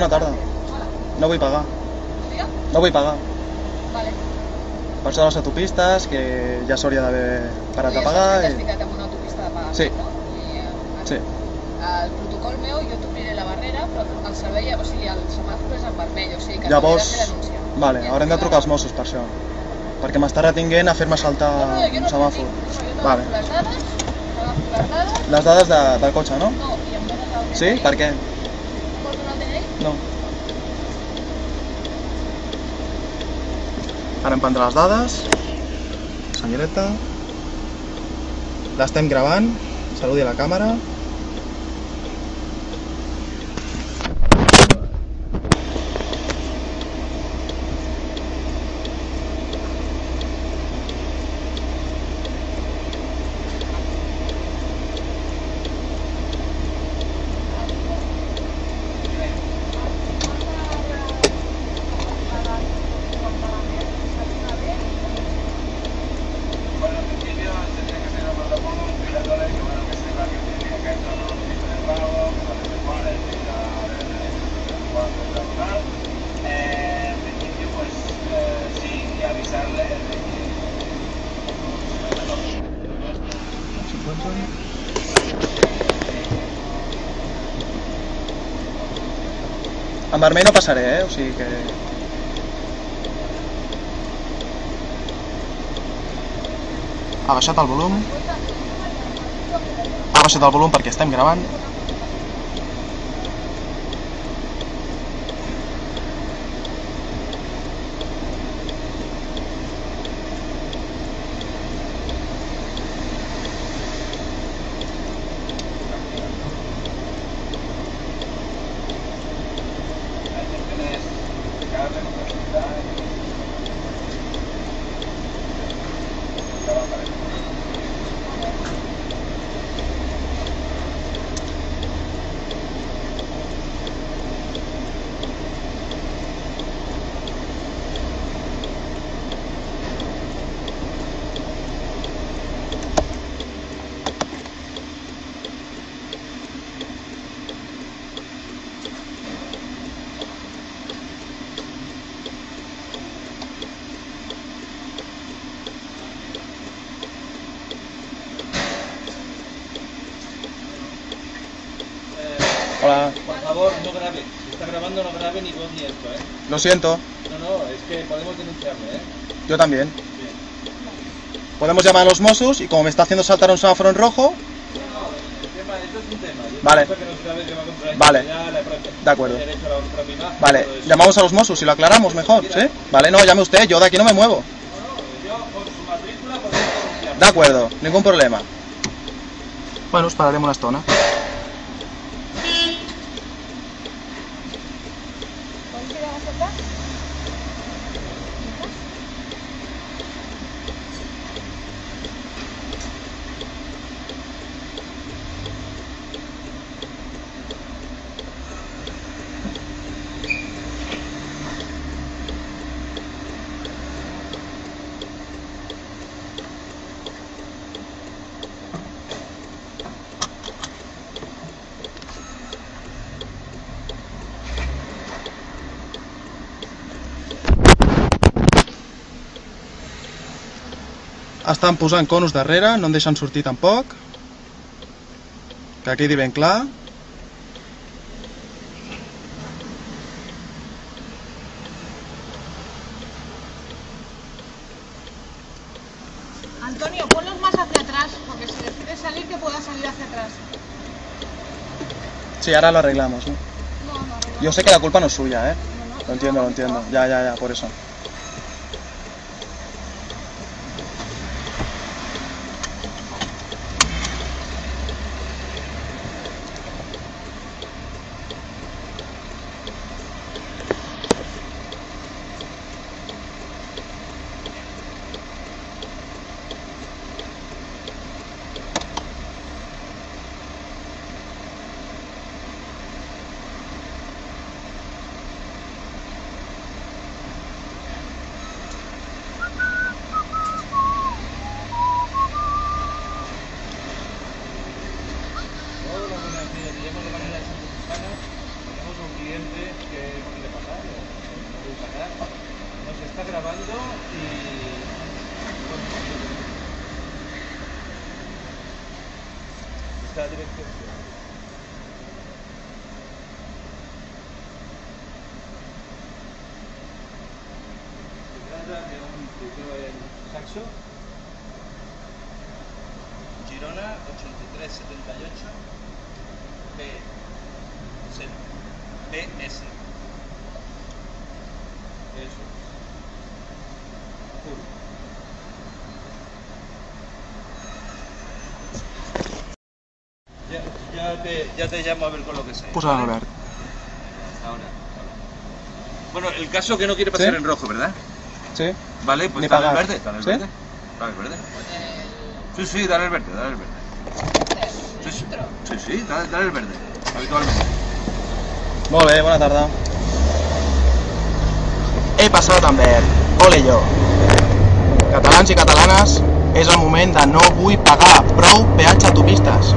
bona tarda. No vull pagar. No vull pagar. Vale. Per això de les autopistes, que ja s'hauria d'haver parat de pagar. T'has ficat en una autopista de pagar, Sí. no? Sí. El protocol meu, jo t'obriré la barrera, però el servei, o sigui, el semàfor és en vermell, o sigui que Llavors, t'hauria de fer denúncia. vale, haurem de trucar als Mossos per això. Perquè m'està retinguent a fer-me saltar jo un no semàfor. t'agafo Vale. les dades, Les dades del cotxe, no? no, i em dones el DNI. Sí? Per què? Vols donar el DNI? No. Ara em prendrà les dades. Senyoreta. L'estem gravant. Saludi a la càmera. En vermell no passaré, o sigui que... Ha baixat el volum. Ha baixat el volum perquè estem gravant. Hola. Por favor, no grabe. Si está grabando, no grabe ni voz ni esto, ¿eh? Lo siento. No, es que podemos denunciarle, ¿eh? Yo también. Bien. Podemos llamar a los Mossos y como me está haciendo saltar un semáforo en rojo... Esto es un tema. Yo Vale. pienso que no se grabe el tema contra la Vale. integridad, De acuerdo. el derecho a la propia imagen, Vale, todo eso. llamamos a los Mossos y lo aclaramos mejor, ¿sí? Vale, no, llame usted, yo de aquí no me muevo. Yo con su matrícula podemos denunciarle. De acuerdo, ningún problema. Bueno, esperarem una estona. Estan posant conos darrere, no em deixen sortir tampoc. Que quedi ben clar. Antonio, ponlos más hacia atrás, porque si decides salir, que pueda salir hacia atrás. Sí, ahora lo arreglamos, ¿no? No, Yo sé que la culpa no es suya, ¿eh? Lo entiendo, lo entiendo. Ya, por eso. esta dirección. Se trata de un crucero en Saxo, Girona 8378 BS. Eso es. Ya te llamo a ver con lo que sea. Pues ahora, Albert. Ahora. Bueno, el caso que no quiere pasar ¿Sí? en rojo, ¿verdad? Sí. Vale, pues Ni dale el pagar. verde, dale el ¿Sí? verde. Dale el verde. Sí, sí, dale el verde, dale el verde. Sí, sí, sí, sí, dale el verde. Habitualmente. Molt bé, bona tarda. He passat amb verd, ole jo. Catalans i catalanes, és el moment de no vull pagar prou peatge a autopistes.